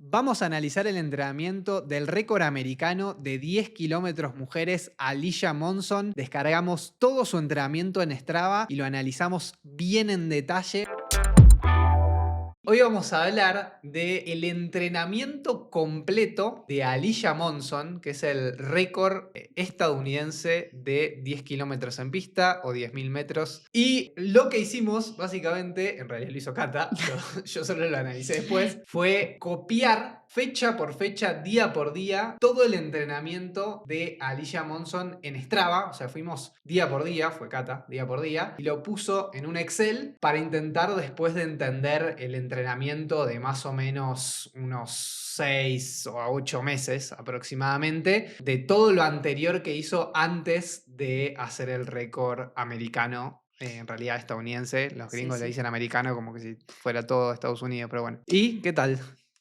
Vamos a analizar el entrenamiento del récord americano de 10 kilómetros mujeres Alicia Monson. Descargamos todo su entrenamiento en Strava y lo analizamos bien en detalle. Hoy vamos a hablar del entrenamiento completo de Alicia Monson, que es el récord estadounidense de 10 kilómetros en pista o 10.000 metros. Y lo que hicimos, básicamente, en realidad lo hizo Cata, yo solo lo analicé después, fue copiar fecha por fecha, día por día, todo el entrenamiento de Alicia Monson en Strava. O sea, fuimos día por día, fue Cata, día por día, y lo puso en un Excel para intentar después de entender el entrenamiento de más o menos unos 6 o 8 meses aproximadamente, de todo lo anterior que hizo antes de hacer el récord americano. En realidad estadounidense, los Sí, gringos le sí. dicen americano como que si fuera todo Estados Unidos, pero bueno. ¿Y qué tal?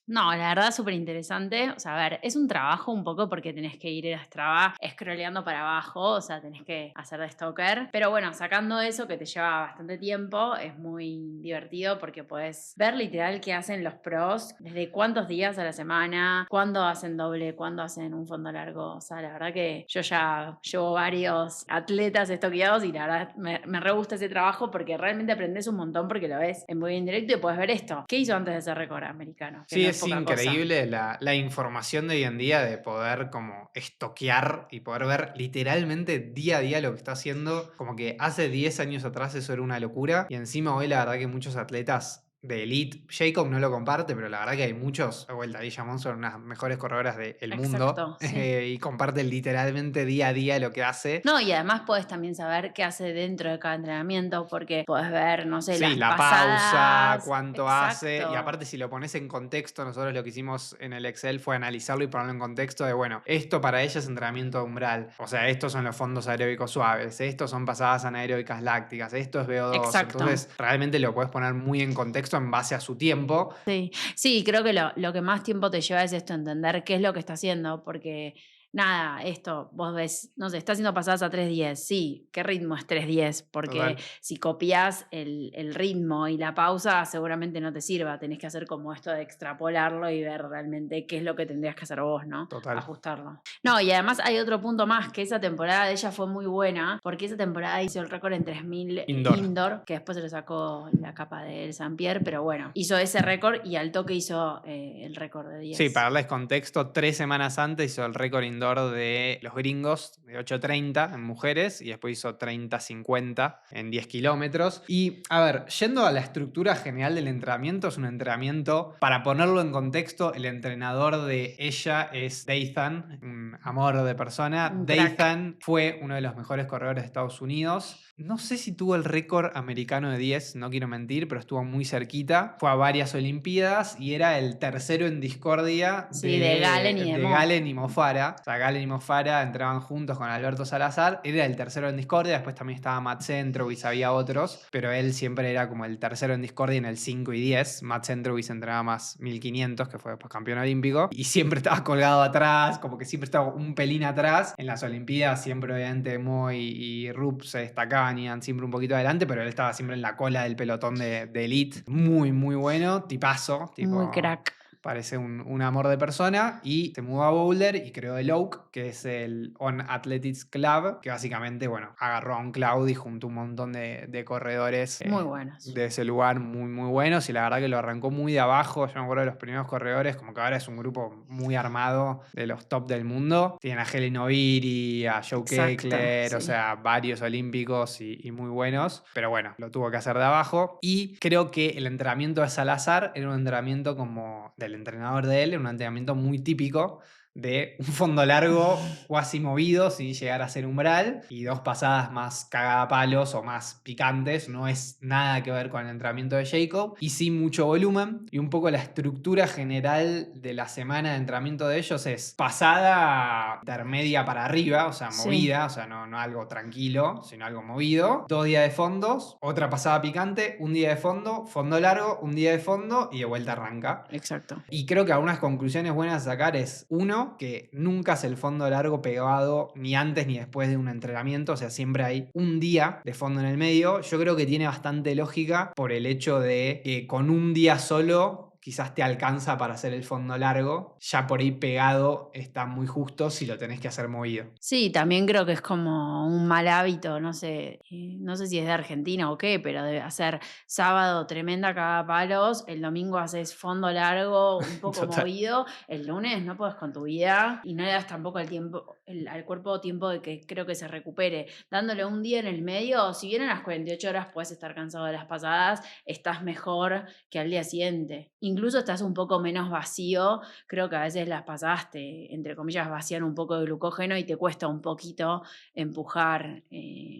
No, la verdad súper interesante. O sea, a ver, es un trabajo un poco porque tenés que ir a Strava scrolleando para abajo, o sea, tenés que hacer de stalker. Pero bueno, sacando eso que te lleva bastante tiempo, es muy divertido porque podés ver literal qué hacen los pros, desde cuántos días a la semana, cuándo hacen doble, cuándo hacen un fondo largo. O sea, la verdad que yo ya llevo varios atletas estoqueados y la verdad me re gusta ese trabajo porque realmente aprendes un montón porque lo ves en muy en directo y puedes ver esto. ¿Qué hizo antes de ese récord americano? Que Sí, no es es poca cosa. increíble la información de hoy en día de poder como estoquear y poder ver literalmente día a día lo que está haciendo. Como que hace 10 años atrás eso era una locura y encima hoy la verdad que muchos atletas de elite, Jacob no lo comparte, pero la verdad que hay muchos, de vuelta, Alicia Monson, una de las mejores corredoras del mundo Exacto, sí. y comparten literalmente día a día lo que hace. No, y además puedes también saber qué hace dentro de cada entrenamiento, porque puedes ver, no sé, Sí, las la pausa, pasadas. cuánto hace, y Exacto. aparte si lo pones en contexto, nosotros lo que hicimos en el Excel fue analizarlo y ponerlo en contexto de, bueno, esto para ella es entrenamiento de umbral, o sea, estos son los fondos aeróbicos suaves, estos son pasadas anaeróbicas lácticas, esto es VO2, Exacto. entonces realmente lo puedes poner muy en contexto en base a su tiempo. Sí, sí, creo que lo que más tiempo te lleva es esto, entender qué es lo que está haciendo, porque nada, esto, vos ves, no sé, está haciendo pasadas a 3:10, sí, ¿qué ritmo es 3:10? Porque Total, si copias el ritmo y la pausa, seguramente no te sirva, tenés que hacer como esto de extrapolarlo y ver realmente qué es lo que tendrías que hacer vos, ¿no? total. Ajustarlo. No, y además hay otro punto más, que esa temporada de ella fue muy buena, porque esa temporada hizo el récord en 3000 Indoor. indoor, que después se lo sacó la capa de El Pierre, pero bueno, hizo ese récord y al toque hizo el récord de Sí, 10. para darles contexto, 3 semanas antes hizo el récord indoor de los gringos de 8:30 en mujeres y después hizo 30:50 en 10 kilómetros. Y a ver, yendo a la estructura general del entrenamiento, es un entrenamiento, para ponerlo en contexto, el entrenador de ella es Dathan, un amor de persona. Un crack. Dathan fue uno de los mejores corredores de Estados Unidos. No sé si tuvo el récord americano de 10, no quiero mentir, pero estuvo muy cerquita. Fue a varias Olimpiadas y era el tercero en discordia Sí, de Galen y de de Mo. Galen y Mofara. O sea, Galen y Mofara entraban juntos con Alberto Salazar. Era el tercero en discordia, después también estaba Matt Centrowitz, había otros, pero él siempre era como el tercero en discordia en el 5 y 10. Matt Centrowitz entrenaba más 1500, que fue después campeón olímpico, y siempre estaba colgado atrás, como que siempre estaba un pelín atrás. En las Olimpiadas siempre obviamente Mo y Rupp se destacaban y iban siempre un poquito adelante, pero él estaba siempre en la cola del pelotón de elite. Muy, muy bueno, tipazo, Muy tipo, crack. parece un amor de persona. Y se mudó a Boulder y creó el Oak, que es el On Athletics Club, que básicamente, bueno, agarró a un cloud y juntó un montón de corredores Muy buenos. de ese lugar muy, muy buenos. Y la verdad que lo arrancó muy de abajo. Yo me acuerdo de los primeros corredores, como que ahora es un grupo muy armado de los top del mundo. Tienen a Helen Oviri, a Joe Exacto, Keckler, o sí. sea, varios olímpicos y muy buenos. Pero bueno, lo tuvo que hacer de abajo. Y creo que el entrenamiento de Salazar era un entrenamiento como del entrenador de él, era un entrenamiento muy típico de un fondo largo cuasi movido sin llegar a ser umbral y dos pasadas más cagadapalos o más picantes. No es nada que ver con el entrenamiento de Jacob y sí mucho volumen, y un poco la estructura general de la semana de entrenamiento de ellos es pasada intermedia para arriba, o sea, Sí, movida, o sea, no algo tranquilo, sino algo movido. 2 días de fondos, otra pasada picante, un día de fondo, fondo largo, un día de fondo y de vuelta arranca. exacto. Y creo que algunas conclusiones buenas a sacar es, uno, que nunca es el fondo largo pegado ni antes ni después de un entrenamiento, o sea, siempre hay un día de fondo en el medio. Yo creo que tiene bastante lógica por el hecho de que con un día solo quizás te alcanza para hacer el fondo largo. Ya por ahí pegado está muy justo si lo tenés que hacer movido. Sí, también creo que es como un mal hábito, no sé si es de Argentina o qué, pero de hacer sábado tremenda cagapalos, el domingo haces fondo largo, un poco Total. movido, el lunes no puedes con tu vida y no le das tampoco el tiempo, al cuerpo tiempo de que creo que se recupere. Dándole un día en el medio, si bien a las 48 horas puedes estar cansado de las pasadas, estás mejor que al día siguiente. Incluso estás un poco menos vacío. Creo que a veces las pasadas te, entre comillas, vacían un poco de glucógeno y te cuesta un poquito empujar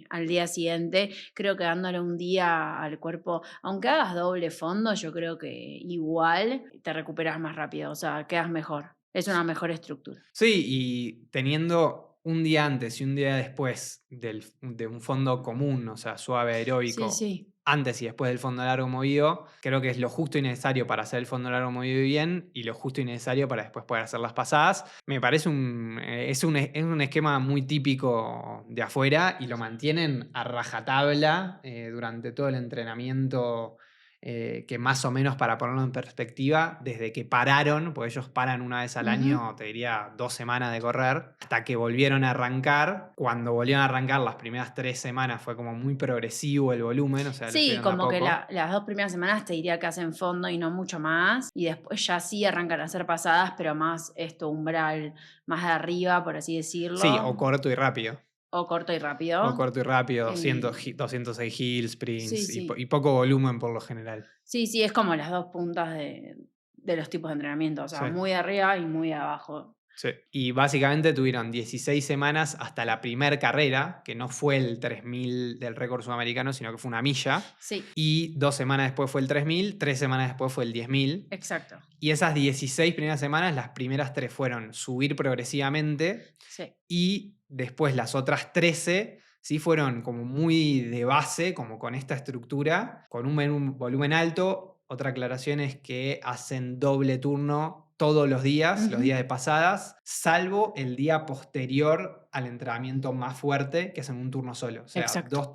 al día siguiente. Creo que dándole un día al cuerpo, aunque hagas doble fondo, yo creo que igual te recuperas más rápido, o sea, quedas mejor. Es una mejor estructura. Sí, y teniendo un día antes y un día después de un fondo común, o sea, suave Sí, aeróbico, sí. antes y después del fondo largo movido, creo que es lo justo y necesario para hacer el fondo largo movido bien y lo justo y necesario para después poder hacer las pasadas. Me parece es un esquema muy típico de afuera y lo mantienen a rajatabla durante todo el entrenamiento. Que más o menos, para ponerlo en perspectiva, desde que pararon, porque ellos paran una vez al Ujú. año, te diría 2 semanas de correr, hasta que volvieron a arrancar. Cuando volvieron a arrancar, las primeras 3 semanas fue como muy progresivo el volumen, o sea, lo Sí, subieron de a como que poco. las 2 primeras semanas te diría que hacen fondo y no mucho más, y después ya sí arrancan a hacer pasadas, pero más esto, umbral, más de arriba, por así Sí, decirlo, o corto y rápido. o corto y O rápido. corto y rápido, Eh, 206 hill sí, sprints sí. y poco volumen por lo general. Sí, sí, es como las 2 puntas de los tipos de entrenamiento, o sea, Sí. muy de arriba y muy de abajo. Sí. Y básicamente tuvieron 16 semanas hasta la primer carrera, que no fue el 3000 del récord sudamericano, sino que fue una milla. Sí, Y 2 semanas después fue el 3000, 3 semanas después fue el 10.000. exacto. Y esas 16 primeras semanas, las primeras 3 fueron subir progresivamente Sí, y después las otras 13 sí fueron como muy de base, como con esta estructura, con un volumen alto. Otra aclaración es que hacen doble turno todos los días ujú, de pasadas, salvo el día posterior al entrenamiento más fuerte, que es en un turno solo. O sea, exacto.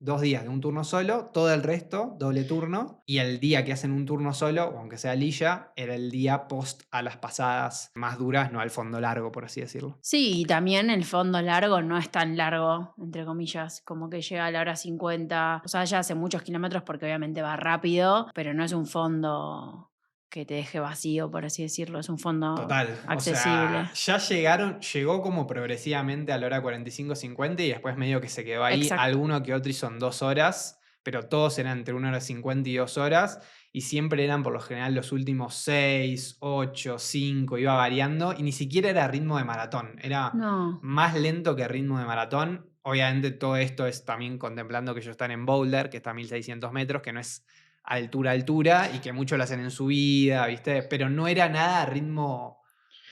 2 días de un turno solo, todo el resto, doble turno. Y el día que hacen un turno solo, o aunque sea lilla, era el día post a las pasadas más duras, no al fondo largo, por así decirlo. Sí, y también el fondo largo no es tan largo, entre comillas, como que llega a la hora 50, o sea, ya hace muchos kilómetros porque obviamente va rápido, pero no es un fondo que te deje vacío, por así decirlo, es un fondo Total, o sea, accesible. ya llegó como progresivamente a la hora 45-50 y después medio que se quedó ahí. Exacto. Alguno que otro hizo en 2 horas, pero todos eran entre 1 hora 50 y 2 horas. Y siempre eran por lo general los últimos 6, 8, 5, iba variando. Y ni siquiera era ritmo de maratón, era No, más lento que ritmo de maratón. Obviamente todo esto es también contemplando que ellos están en Boulder, que está a 1600 metros, que no es altura, y que muchos lo hacen en subida, ¿viste? Pero no era nada a ritmo,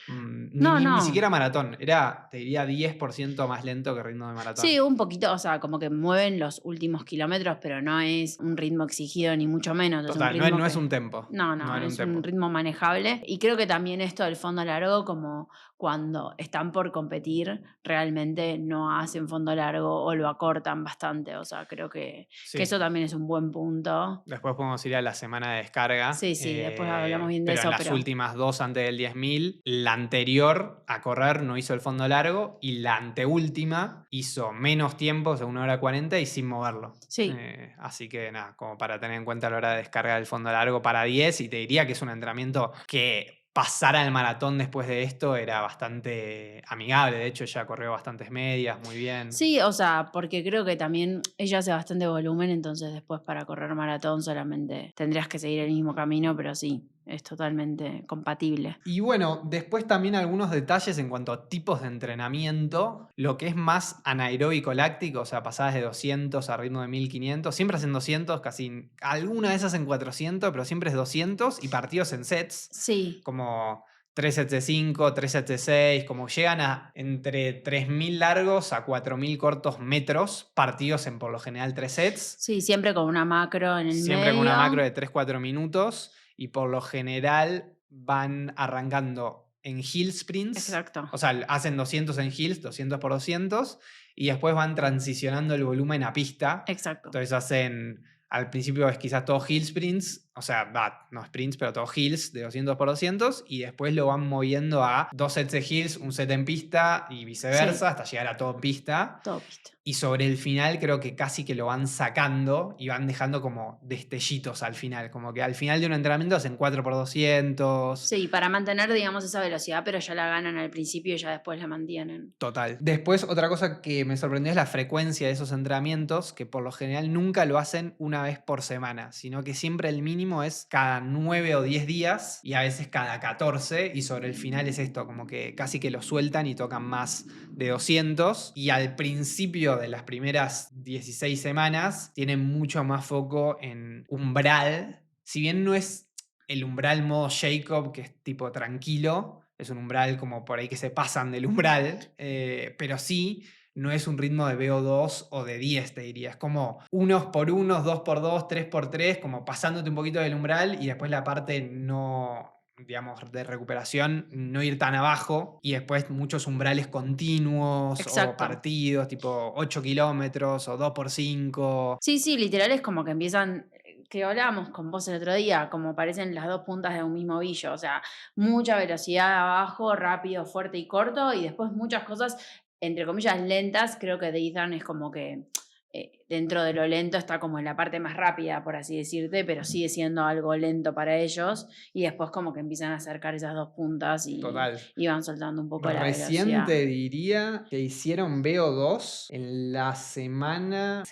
no, ni no. siquiera maratón. Era, te diría, 10% más lento que ritmo de maratón. Sí, un poquito, o sea, como que mueven los últimos kilómetros, pero no es un ritmo exigido ni mucho menos, es un Total, ritmo no es que... un tempo. No, No no, era un es un tempo. ritmo manejable. Y creo que también esto del fondo largo, como cuando están por competir, realmente no hacen fondo largo o lo acortan bastante. O sea, creo que Sí. eso también es un buen punto. Después podemos ir a la semana de descarga, Sí, sí, después hablamos bien de pero en eso, las pero últimas 2 antes del 10.000, la anterior a correr no hizo el fondo largo y la anteúltima hizo menos tiempo, o sea, 1 hora 40 y sin moverlo. sí. Así que nada, como para tener en cuenta a la hora de descargar el fondo largo para 10, y te diría que es un entrenamiento que pasar al maratón después de esto era bastante amigable. De hecho, ella corrió bastantes medias, muy bien. Sí, o sea, porque creo que también ella hace bastante volumen, entonces después para correr maratón solamente tendrías que seguir el mismo camino, pero sí, es totalmente compatible. Y bueno, después también algunos detalles en cuanto a tipos de entrenamiento. Lo que es más anaeróbico láctico, o sea, pasadas de 200 a ritmo de 1500. Siempre hacen 200, casi alguna vez hacen 400, pero siempre es 200 y partidos en sets, Sí, como 3 sets de 5, 3 sets de 6, como llegan a entre 3000 largos a 4000 cortos metros, partidos en por lo general 3 sets. sí, siempre con una macro en el Siempre con una macro medio. de 3-4 minutos y por lo general van arrancando en hill sprints, Exacto, o sea, hacen 200 en hills, 200 por 200, y después van transicionando el volumen a pista. exacto. Entonces hacen, al principio es quizás todo hill sprints, o sea, no sprints, pero todo hills de 200 por 200 y después lo van moviendo a 2 sets de hills, un set en pista y Sí, viceversa hasta llegar a todo en pista. todo pista. Y sobre el final creo que casi que lo van sacando y van dejando como destellitos al final. Como que al final de un entrenamiento hacen 4 por 200. Sí, para mantener, digamos, esa velocidad, pero ya la ganan al principio y ya después la mantienen. Total. Después, otra cosa que me sorprendió es la frecuencia de esos entrenamientos, que por lo general nunca lo hacen una vez por semana, sino que siempre el mínimo es cada 9 o 10 días y a veces cada 14. Y sobre el final es esto, como que casi que lo sueltan y tocan más de 200. Y al principio de las primeras 16 semanas tienen mucho más foco en umbral. Si bien no es el umbral modo Jacob, que es tipo tranquilo, es un umbral como por ahí que se pasan del umbral, pero sí no es un ritmo de VO2 o de 10, te diría. Es como unos por unos, dos por dos, tres por tres, como pasándote un poquito del umbral y después la parte no, digamos, de recuperación, no ir tan abajo y después muchos umbrales continuos o Exacto. partidos, tipo 8 kilómetros o 2 por 5. Sí, sí, literal es como que empiezan, que hablábamos con vos el otro día, como parecen las dos puntas de un mismo ovillo, o sea, mucha velocidad abajo, rápido, fuerte y corto, y después muchas cosas, entre comillas, lentas. Creo que de Ethan es como que dentro de lo lento está como en la parte más rápida, por así decirte, pero sigue siendo algo lento para ellos, y después como que empiezan a acercar esas dos puntas Total. y van soltando un poco la Recién velocidad. te diría que hicieron VO2 en la semana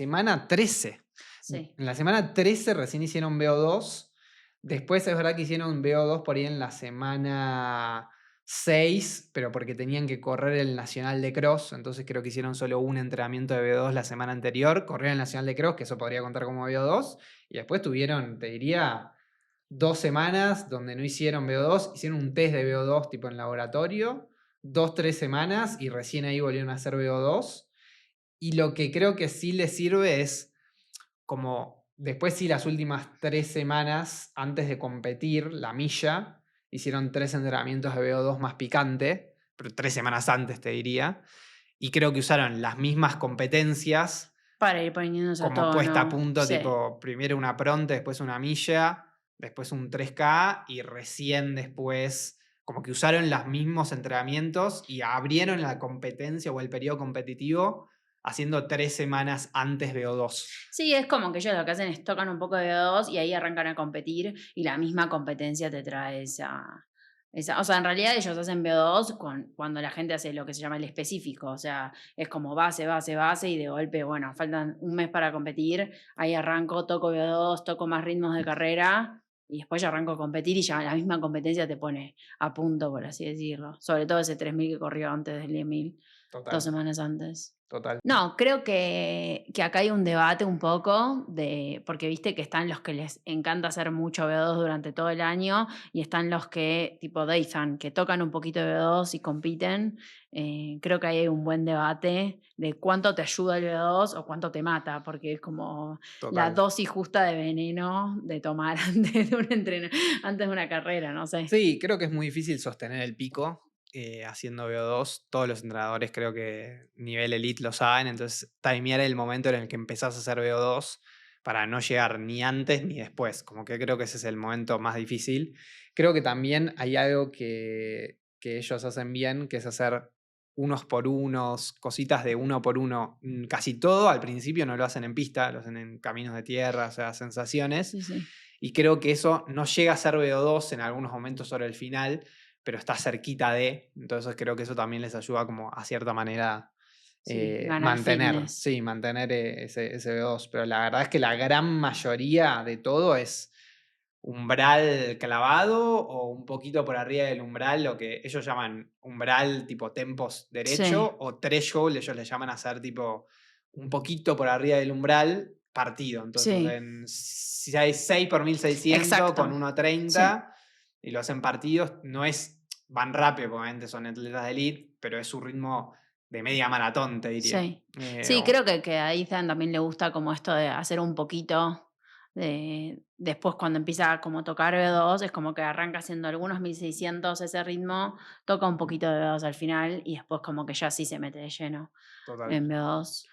13. Sí, En la semana 13 recién hicieron VO2. Después es verdad que hicieron VO2 por ahí en la semana 6, pero porque tenían que correr el Nacional de Cross. Entonces creo que hicieron solo un entrenamiento de VO2 la semana anterior. Corrieron el Nacional de Cross, que eso podría contar como VO2. Y después tuvieron, te diría, 2 semanas donde no hicieron VO2, hicieron un test de VO2 tipo en laboratorio, 2, 3 semanas y recién ahí volvieron a hacer VO2. Y lo que creo que sí les sirve es como después sí las últimas 3 semanas antes de competir, la milla, hicieron 3 entrenamientos de VO2 más picante, pero 3 semanas antes te diría. Y creo que usaron las mismas competencias para ir poniéndose a como puesta a tono, punto, sí. tipo, primero una pronta, después una milla, después un 3K y recién después, como que usaron los mismos entrenamientos y abrieron la competencia o el periodo competitivo haciendo 3 semanas antes de O2. Sí, es como que ellos lo que hacen es tocan un poco de dos y ahí arrancan a competir y la misma competencia te trae esa, o sea, en realidad ellos hacen VO2 cuando la gente hace lo que se llama el específico, o sea, es como base, base, base y de golpe, bueno, faltan un mes para competir, ahí arranco, toco VO2, toco más ritmos de carrera y después ya arranco a competir y ya la misma competencia te pone a punto, por así decirlo. Sobre todo ese 3000 que corrió antes del 10.000, dos Total, semanas antes. total. No, creo que acá hay un debate un poco de, porque viste que están los que les encanta hacer mucho VO2 durante todo el año y están los que, tipo Dathan, que tocan un poquito de VO2 y compiten. Creo que ahí hay un buen debate de cuánto te ayuda el VO2 o cuánto te mata, porque es como la Total. dosis justa de veneno de tomar antes de un antes de una carrera, no sé. Sí, creo que es muy difícil sostener el pico haciendo VO2. Todos los entrenadores creo que nivel elite lo saben, entonces timear el momento en el que empezás a hacer VO2 para no llegar ni antes ni después. Como que creo que ese es el momento más difícil. Creo que también hay algo que ellos hacen bien, que es hacer unos por unos, cositas de uno por uno. Casi todo al principio no lo hacen en pista, lo hacen en caminos de tierra, o sea, sensaciones. Sí, sí. Y creo que eso no llega a ser VO2 en algunos momentos sobre el final, pero está cerquita de. Entonces creo que eso también les ayuda como a cierta manera Sí, ganar mantener, fitness. sí, mantener ese VO2. Pero la verdad es que la gran mayoría de todo es umbral clavado o un poquito por arriba del umbral, lo que ellos llaman umbral tipo tempos Sí, derecho o threshold, ellos le llaman hacer tipo un poquito por arriba del umbral partido. Entonces, sí, si hay 6 por 1600 exacto. con Sí. 1.30 y lo hacen partidos, no es, van rápido, porque obviamente son atletas de elite, pero es su ritmo de media maratón, te diría. Sí, sí, creo que a Ethan también le gusta como esto de hacer un poquito después cuando empieza a como tocar B2 es como que arranca haciendo algunos 1600 ese ritmo, toca un poquito de B2 al final y después como que ya sí se mete de lleno Total. en B2.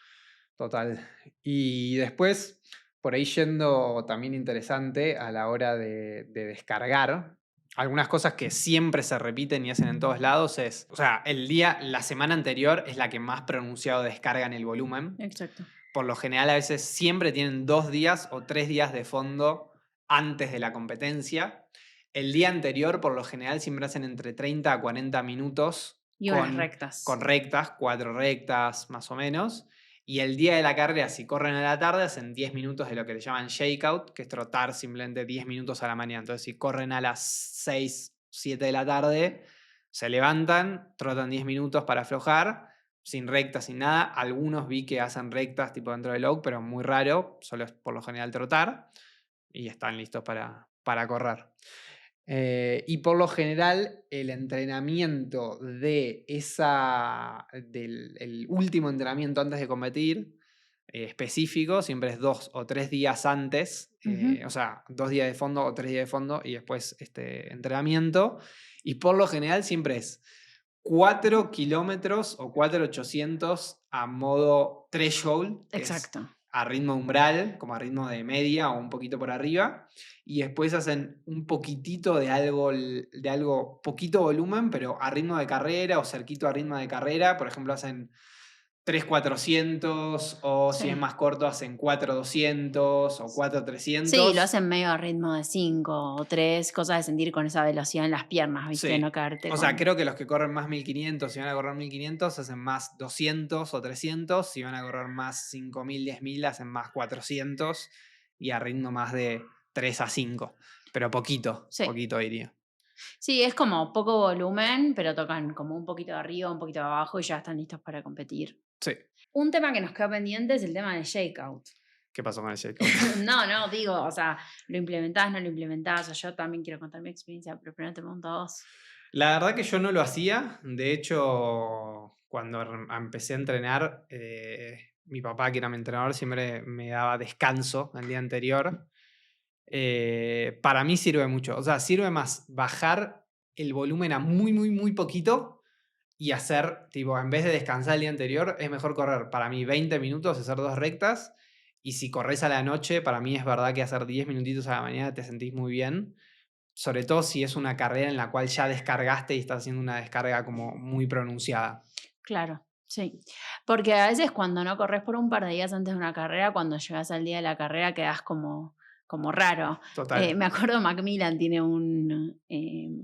Total. Y después, por ahí yendo también interesante a la hora de descargar. Algunas cosas que siempre se repiten y hacen en todos lados es, o sea, la semana anterior es la que más pronunciado descarga en el volumen. Exacto. Por lo general a veces siempre tienen 2 días o 3 días de fondo antes de la competencia. El día anterior por lo general siempre hacen entre 30 a 40 minutos Y unas rectas. con rectas, 4 rectas más o menos. Y el día de la carrera, si corren a la tarde, hacen 10 minutos de lo que le llaman shakeout, que es trotar simplemente 10 minutos a la mañana. Entonces, si corren a las 6, 7 de la tarde, se levantan, trotan 10 minutos para aflojar, sin rectas, sin nada. Algunos vi que hacen rectas tipo dentro del log, pero muy raro, solo es por lo general trotar. Y están listos para correr. Y por lo general, el entrenamiento del el último entrenamiento antes de competir, específico, siempre es 2 o 3 días antes, o sea, 2 días de fondo o 3 días de fondo y después este entrenamiento. Y por lo general siempre es 4 kilómetros o 4.800 a modo threshold, que es Exacto. a ritmo umbral, como a ritmo de media o un poquito por arriba, y después hacen un poquitito de algo poquito volumen, pero a ritmo de carrera o cerquito a ritmo de carrera. Por ejemplo, hacen 3.400 o si es Sí. más corto hacen 4.200 o 4.300. Sí, lo hacen medio a ritmo de 5 o 3, cosas de sentir con esa velocidad en las piernas, ¿viste? Sí. No caerte O sea, con... creo que los que corren más 1500, si van a correr 1500, hacen más 200 o 300. Si van a correr más 5000, 10.000, hacen más 400 y a ritmo más de 3 a 5. Pero poquito, Sí. poquito diría. Sí, es como poco volumen, pero tocan como un poquito de arriba, un poquito de abajo y ya están listos para competir. Sí. Un tema que nos queda pendiente es el tema del shakeout. ¿Qué pasó con el shakeout? No, digo, o sea, ¿lo implementás, no lo implementás? O sea, yo también quiero contar mi experiencia, pero primero te pregunto a vos. La verdad que yo no lo hacía. De hecho, cuando empecé a entrenar, mi papá, que era mi entrenador, siempre me daba descanso el día anterior. Para mí sirve mucho. O sea, sirve más bajar el volumen a muy, muy, muy poquito y hacer, tipo, en vez de descansar el día anterior, es mejor correr para mí 20 minutos, hacer 2 rectas. Y si corres a la noche, para mí es verdad que hacer 10 minutitos a la mañana te sentís muy bien. Sobre todo si es una carrera en la cual ya descargaste y estás haciendo una descarga como muy pronunciada. Claro, sí. Porque a veces cuando no corres por un par de días antes de una carrera, cuando llegas al día de la carrera quedas como raro. Total. Me acuerdo Macmillan tiene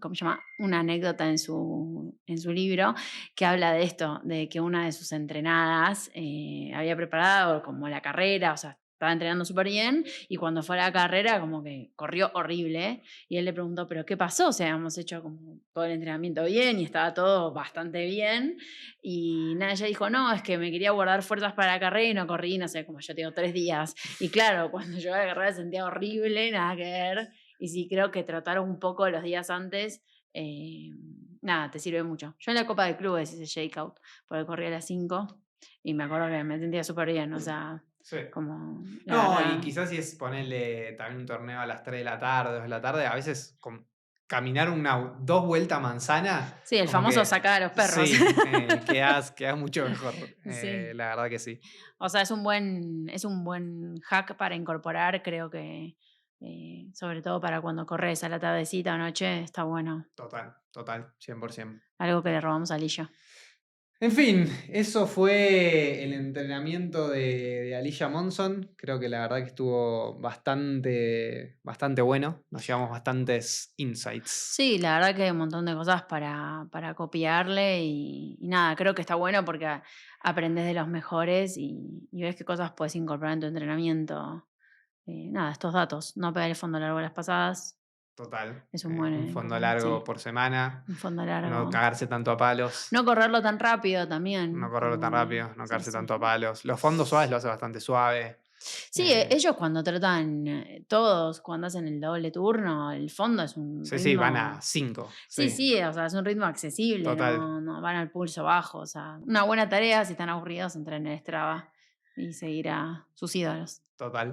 ¿cómo se llama? Una anécdota en su libro que habla de esto, de que una de sus entrenadas había preparado como la carrera, o sea, estaba entrenando súper bien y cuando fue a la carrera como que corrió horrible y él le preguntó, ¿pero qué pasó? O sea, hemos hecho como todo el entrenamiento bien y estaba todo bastante bien y nada, ella dijo, no, es que me quería guardar fuerzas para la carrera y no corrí, no sé, como yo tengo 3 días. Y claro, cuando llegó a la carrera sentía horrible, nada que ver. Y sí, creo que tratar un poco los días antes, nada, te sirve mucho. Yo en la Copa de Clubes hice shakeout, porque corrí a las 5 y me acuerdo que me sentía súper bien, o sea, Sí. como la No, verdad. y quizás si es ponerle también un torneo a las 3 de la tarde, 2 de la tarde, a veces caminar 2 vueltas a manzana. Sí, el Como famoso que, sacar a los perros. sí, quedás mucho mejor. Sí. La verdad que sí. O sea, es un buen hack para incorporar, creo que sobre todo para cuando corres a la tardecita o noche, está bueno. Total, 100%. Algo que le robamos a Lillo. En fin, eso fue el entrenamiento de Alicia Monson. Creo que la verdad que estuvo bastante bueno. Nos llevamos bastantes insights. Sí, la verdad que hay un montón de cosas para copiarle y nada, creo que está bueno porque aprendes de los mejores y ves qué cosas puedes incorporar en tu entrenamiento. Nada, estos datos, no pegar el fondo largo las pasadas, Total. es un buen, Un fondo largo sí, por semana. un fondo No largo. cagarse tanto a palos. No correrlo tan rápido No también, correrlo tan como, rápido. No sí, cagarse sí. tanto a palos. Los fondos suaves lo hace bastante suave. Sí, ellos cuando tratan todos, cuando hacen el doble turno, el fondo es un Sí, van a ritmo. 5. Sí, Sí, sí, o sea, es un ritmo accesible, total. no van al pulso bajo. O sea, una buena tarea si están aburridos, entrar en el Strava y seguir a sus ídolos. Total.